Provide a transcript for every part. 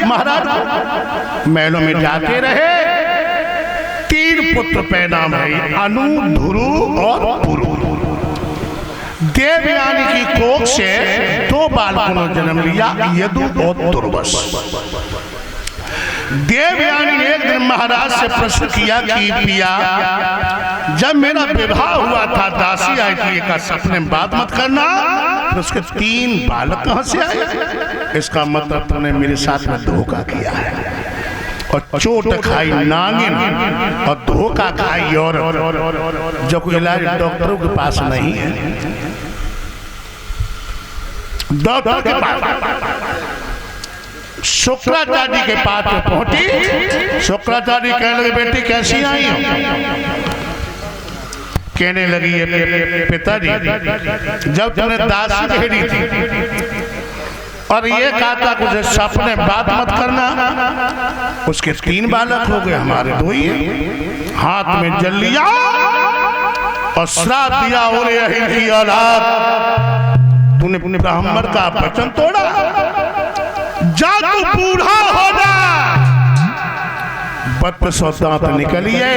महाराज महलों में जाते रहे। 3 पुत्र पैदा भये, अनु, ध्रुव और पुरु। देवयानी की कोख से 2 बालकों ने जन्म लिया, यदु और दुर्वस। देवयानी ने एक दिन महाराज से प्रश्न किया कि पिया, जब मेरा विवाह हुआ था दासी आई थी, एक सपने में बात मत करना, तो उसके 3 बालक कहां से आए? इसका मतलब तूने मेरे साथ में धोखा किया है और चोट खाई नागिन और धोखा खाई और जो कोई इलाज डॉक्टरों के पास नहीं है। डॉक्टर के पास शुक्राचार्य के पास पहुंची। शुक्राचार्य कहने लगे बेटी कैसी आई हो? कहने लगी है पिताजी, जब तुमने दासी भेजी थी और ये कहा था कुछ सपने बात मत करना, उसके 3 बालक हो गए, हमारे 2 ही हैं। हाथ में जल लिया और श्राप दिया, और यही की औलाद तूने ब्राह्मण का वचन तोड़ा, जा तू बूढ़ा हो जा। 32 दांत निकलिए,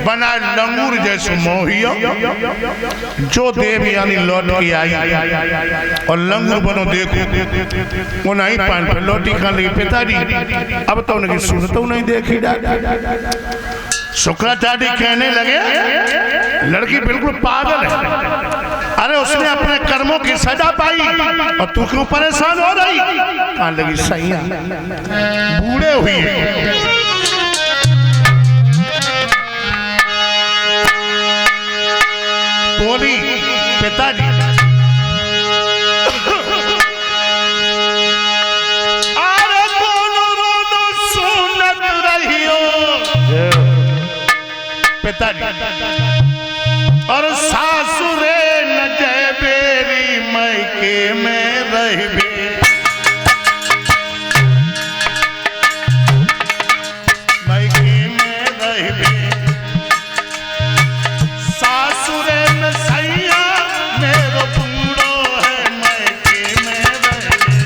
बना लंगूर जैसे मोहियो। जो देवयानी लौट के आई और लंगूर बनो देखो, वो नहीं पान पर लौटी खाने लगी। पिताजी अब तो उनकी सूरत नहीं देखी। शुक्राचार्य कहने लगे लड़की बिल्कुल पागल है, अरे उसने अपने कर्मों की सजा पाई और तू क्यों परेशान हो रही? कहने लगी सैया बूढ़े हुई है, बोली पिताजी अरे दोनों रोनो सुनत रहियो पिताजी, और सासुरे न जय बेरी मैके में रहबे। मैके में रहबे सासुरे में सैया मेरो बूढ़ो है, मैके में रहबे।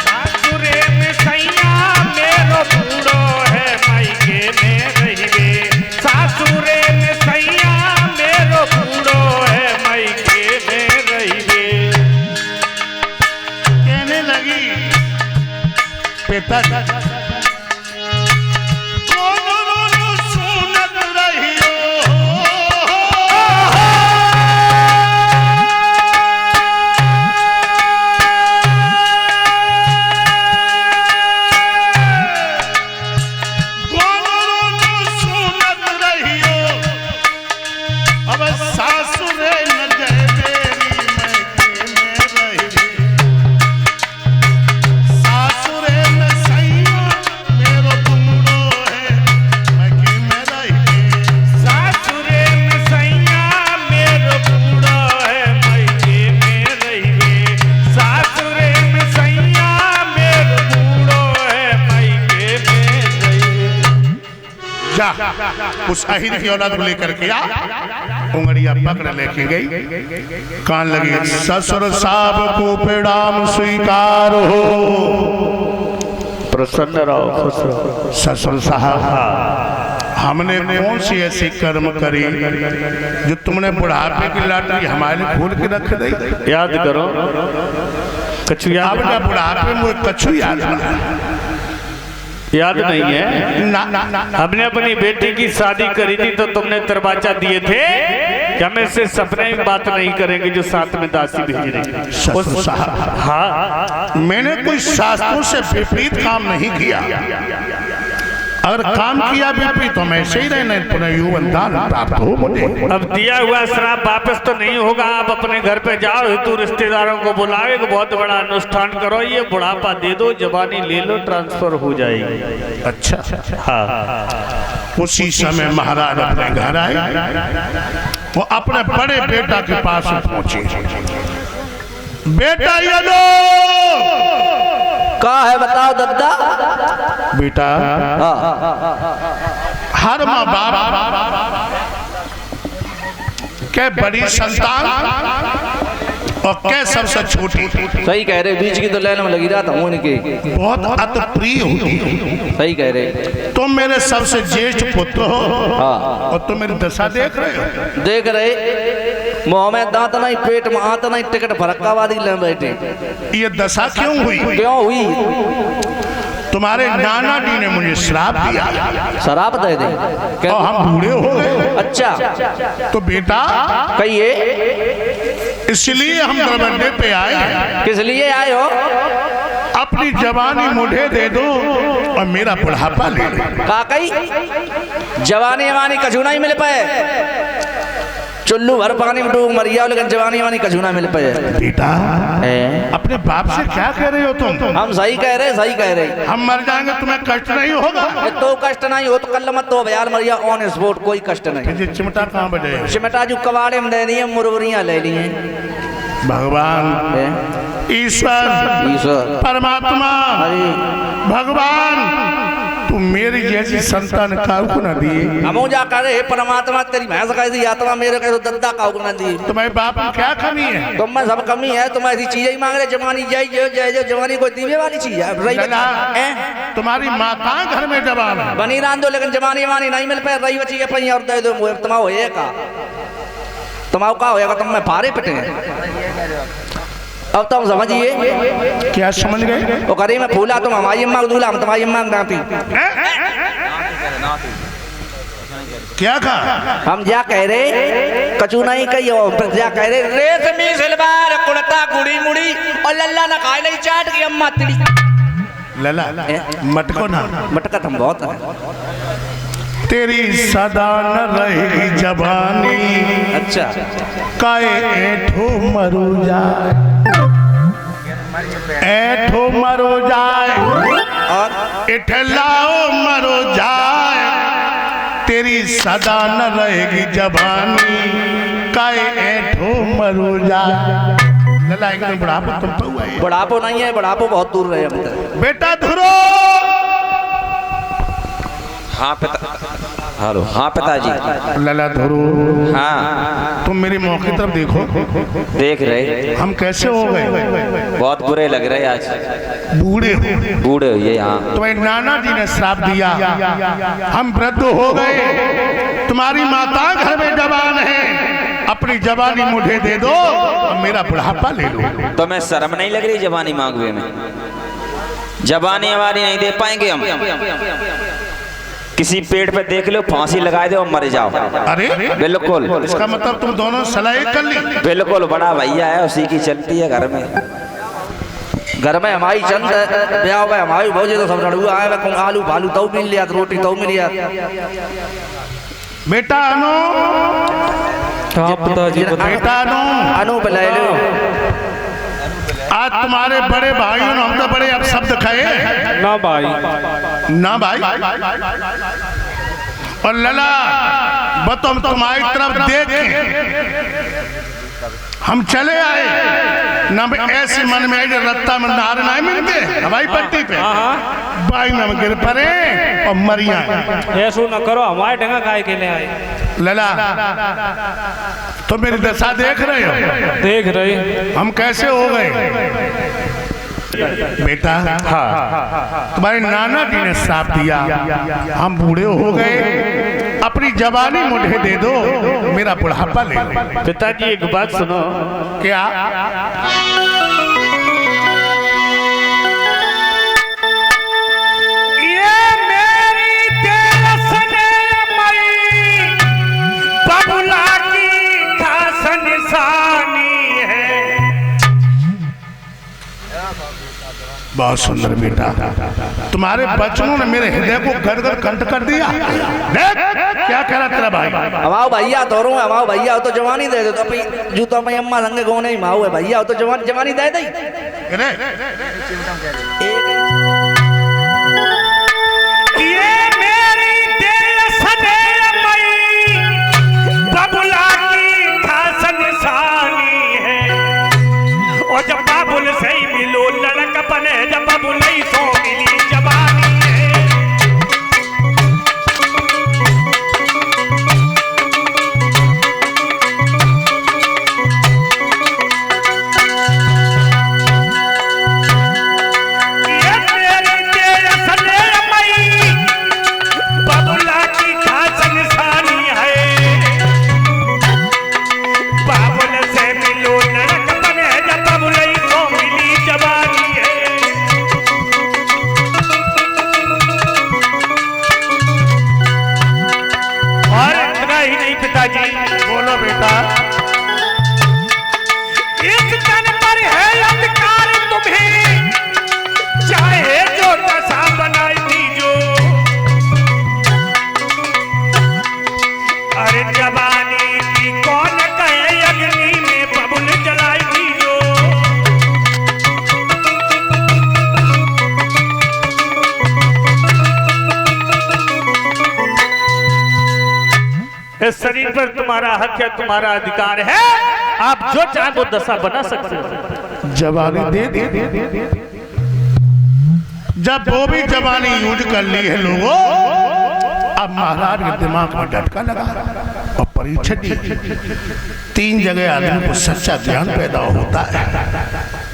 सासुरे में सैया मेरो बूढ़ो है, मैके में रहबे। सासुरे में सैया मेरो बूढ़ो है, मैके में रहबे। कहने लगी पिताजी उस अहिर की औलाद को लेकर के आ, उंगलियां पकड़ लेके गई। कान लगी ससुर साहब को प्रणाम स्वीकार हो, प्रसन्न रहो ससुर साहब हमने कौन सी ऐसी कर्म करी जो तुमने बुढ़ापे की लाटरी हमारे लिए खोल के रख दी? याद करो कछु याद, बुढ़ापे में कछु याद नहीं है ना, ना, ना, ना। हमने अपनी बेटी की शादी करी थी तो तुमने दरवाजा दिए थे कि हम इससे सपने में बात नहीं करेंगे जो साथ में दासी भेज रही। हाँ, मैंने कोई शास्त्रों से विपरीत काम नहीं किया। अगर काम किया विपरीत तो मैं ऐसे ही रहना, पुनः युवन दान प्राप्त हो मुझे। अब दिया हुआ श्राप वापस तो नहीं होगा। आप अपने घर पे जाओ, हेतु रिश्तेदारों को बुलावे, बहुत बड़ा अनुष्ठान करो, ये बुढ़ापा दे दो, जवानी ले लो, ट्रांसफर हो जाएगी। अच्छा हाँ। उसी समय महाराज अपने घर आए, वो अपने बड़े बेटा के पास पहुंचे। बेटा ये लो का है बताओ दद्दा। बेटा हर माँ बाप के बड़ी संतान और कै सबसे छोटी। सही कह रहे, बीच की तो लाइन में लगी रहा था उनके, बहुत अति प्रिय होती है। सही कह रहे। तुम मेरे सबसे ज्येष्ठ पुत्र हो। हाँ। और तुम मेरी दशा देख रहे हो। देख रहे, मुँह में दांत नहीं, पेट में आंत नहीं, टिकट फरक्कावादी ले बैठे। ये दशा क्यों हुई? क्यों हुई? तुम्हारे नाना जी ने मुझे श्राप दिया। शराब दे दे और हम बूढ़े हो गए। अच्छा तो बेटा कहिए, इसलिए हम दरबंदे पे आए हैं। किस लिए आए हो? अपनी जवानी मुझे दे दो और मेरा बुढ़ापा ले लो। काकई जवानी वानी कछू नहीं मिल पाए, चुल्लू भर पानी में डूब मरिया, लेकिन जवानी वानी कछू ना मिल पाए। बेटा अपने बाप से क्या कह रहे हो तुम? हम सही कह रहे, सही कह रहे। हम मर जाएंगे तुम्हें कष्ट नहीं होगा? तो कष्ट नहीं हो तो कल मत तो बयार मरिया ऑन स्पॉट, कोई कष्ट नहीं। ये चिमटा कहाँ बजे? चिमटा जो कबाड़े में दे दिए, मुरमुरियाँ ले लिए। भगवान ईश्वर परमात्मा भगवान तू मेरी जैसी संतान काऊ ना दिए। हम जा करे परमात्मा, तेरी भैंस कैसी आत्मा मेरे कैसे दद्दा काऊ ना दिए। तुम्हारे बाप में क्या कमी है? तुम में सब कमी है, तुम ऐसी चीजें ही मांग रहे। जवानी जय जवानी कोई दीवे वाली चीज है? तुम्हारी माता घर में जवान है, बनी रान दो, लेकिन जवानी वानी नहीं मिल पाए। रही बची पही और दे दो, तुम्हारा होएगा, तुम्हारा का होएगा? तुम में फारे पिटे हैं। अब तुम समझिए। क्या समझ गए? वो करी में फूला, तुम हमारी अम्मा को दूल्हा, हम तुम्हारी अम्मा को नाती। क्या कहा? हम जा कह रहे कचू नहीं कहियो, जा कह रहे रेशमी सलवार कुर्ता गुड़ी मुड़ी और लल्ला ना खाए नहीं चाट की अम्मा तिड़ी। लला मटको ना, मटका तुम बहुत है। तेरी सदा न रहेगी जवानी। अच्छा काए ऐठो मरो जाए, ऐठो मरो जाए और इठलाओ मरो जाए। तेरी सदा न रहेगी जवानी, काए ऐठो मरो जाए। लला एकदम बुढ़ापो तुम तो हुआ है। बुढ़ापो नहीं है, बुढ़ापो बहुत दूर रहे हम तक। बेटा धुरो। हाँ पिता। हेलो। हाँ पिताजी। लला धुरो। हाँ तुम मेरी मौके की तरफ देखो। देख रहे। हम कैसे हो गए? बहुत बुरे लग रहे आज। बूढ़े हो। बूढ़े हुए। हाँ तुम्हारे नाना जी ने श्राप दिया, हम वृद्ध हो गए। तुम्हारी माता घर में जवान है, अपनी जवानी मुझे दे दो और मेरा बुढ़ापा ले लो। तो मैं शर्म नहीं लग रही जवानी मांगवे में? जवानी हमारी नहीं दे पाएंगे हम। किसी पेड़ पे देख लो, फांसी लगा दो और मर जाओ। अरे बिल्कुल। इसका मतलब तुम दोनों सलाह कर ली? बिल्कुल। बड़ा भैया है, उसी की चलती है घर में। घर में हमारी चंद ब्याह हुआ, हमारी भौजी तो सब लड़ुआ है। आलू भालू तो मिल लिया, रोटी तो मिल लिया। बेटा अनु, बेटा अनु पे ले लो। आज तुम्हारे बड़े भाइयों ने हम तो बड़े अपशब्द खाए ना भाई, ना भाई। और लला बतो हम तुम्हारी तरफ देख हम चले आए ना, ऐसे मन में रत्ता में नार नहीं मिलते हवाई पट्टी पे बाई में गिर पड़े और मरिया। ऐसा न करो, हमारे ढंगा गाय के लिए आए। लला तो मेरी दशा देख रहे हो? देख रहे हम कैसे हो गए? बेटा हाँ, तुम्हारे नाना जी ने श्राप दिया, हम बूढ़े हो गए। अपनी जवानी मुझे दे दो, मेरा बुढ़ापा ले लो। पिताजी एक बात सुनो। क्या? ये मेरी तेरसने मई बबुला की खास निशानी है। बहुत सुंदर बेटा, तुम्हारे बचनों ने मेरे हृदय को गदगद कंठ कर दिया। देख क्या कह रहा तेरा भाई? हमाओ भैया तो रो, हमाओ भैया तो जवानी दे दे। तो जूता में अम्मा संगे गो नहीं माऊ है भैया तो जवानी दे दे। ये मेरी तेरसने मई बबुला की खास निशानी है। और जब बाबुल से ही मिलो लड़क बने, जब बाबुल ही सो मिली जवानी है। इस शरीर पर तुम्हारा हक है, तुम्हारा अधिकार है, आप जो चाहे वो दशा बना सकते हो। जवानी दे दी। जब वो भी जवानी यूज कर ली है लोगों, अब महाराज के दिमाग में झटका लगा और परीक्षा दी। 3 जगह आदमी को सच्चा ज्ञान पैदा होता है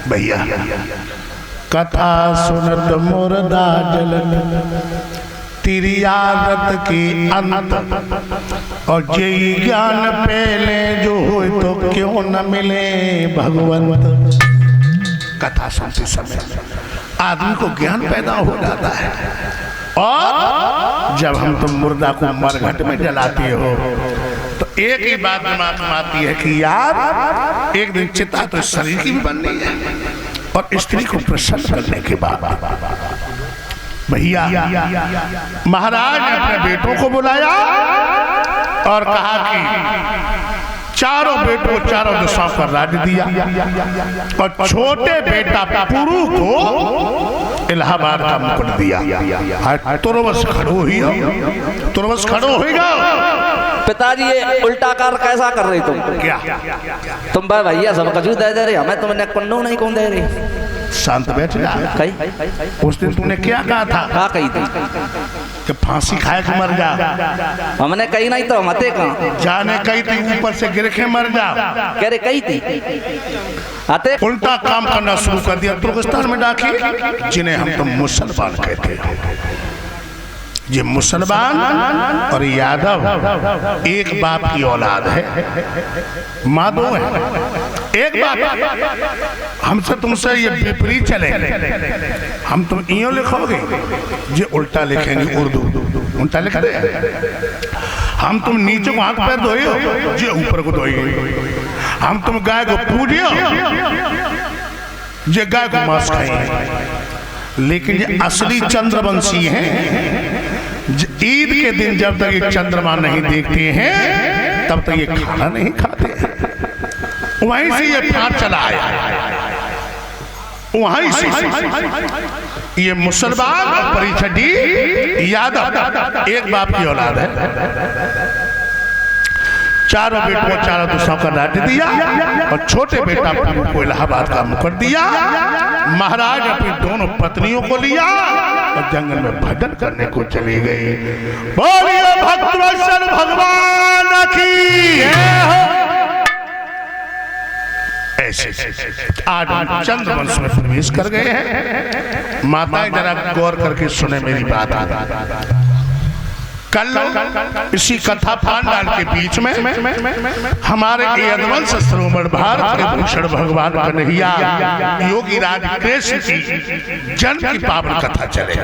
भैया। कथा सुनत मुर्दा जलन तिरियारत की अंत, और जय ज्ञान पहले जो हो तो क्यों न मिले भगवंत। कथा सुनते समय आदमी को ज्ञान पैदा हो जाता है, और जब हम तुम मुर्दा को मरघट में जलाते हो तो एक ही बात दिमाग में आती है कि यार एक दिन चिता तो शरीर की भी बननी है, और स्त्री को प्रसन्न करने के बाद भैया महाराज ने अपने बेटों को बुलाया और कहा कि चारों बेटों को चारों दिशाओं पर राज्य दिया, और छोटे बेटा पुरु को इलाहाबाद का मुकुट दिया। तुरवस खड़ो ही तुरवस खड़ो होगा। पिताजी ये उल्टा कार कैसा कर रही तुम? क्या तुम भाई भैया सब कजू दे रहे, हमें तुमने कुन्नू नहीं कौन दे रही? शांत बैठ जा। कही उस दिन तूने क्या कहा था? कहा कही थी कि फांसी खाए के मर जा। हमने कही नहीं तो मते कहा जाने कही थी ऊपर से गिर के मर जा। कह रहे कही थी आते। उल्टा काम करना शुरू कर दिया। तुर्कस्तान में डाके जिन्हें हम तो मुसलमान कहते हैं। ये मुसलमान और यादव एक बाप की औलाद है, माँ दो है, एक बाप। हमसे तुमसे ये विपरीत चले, हम तुम इयो लिखोगे, ये उल्टा लिखेंगे, उर्दू उल्टा लिख दे। हम तुम नीचे को हाथ पैर धोइयो, ये ऊपर को धोइयो। हम तुम गाय को पूजियो, ये गाय को मांस खाएंगे। लेकिन ये असली चंद्रवंशी हैं। ईद के दिन जब तक ये चंद्रमा नहीं देखते हैं तब तक ये खाना नहीं खाते हैं। वहीं से ये फाड़ चला आया, वहीं से ये मुसलमान और परिछड़ी यादव एक बाप की औलाद है। चारों बेटों को चारों दिशाओं का राज्य दिया, और छोटे बेटा को इलाहाबाद का मुकुट दिया। महाराज अपनी दोनों पत्नियों को लिया और जंगल में भजन करने को चली गई। बोलिए भक्तवत्सल भगवान की। ऐसे आज हम चंद्रवंश में प्रवेश कर गए हैं। माताएं जरा गौर करके सुने मेरी बात। कल इसी कथा पांडाल के बीच में हमारे यदुवंश श्रोमण भारत के भूषण भगवान कन्हैया योगी राज कृष्ण की जन्म की पावन कथा चले।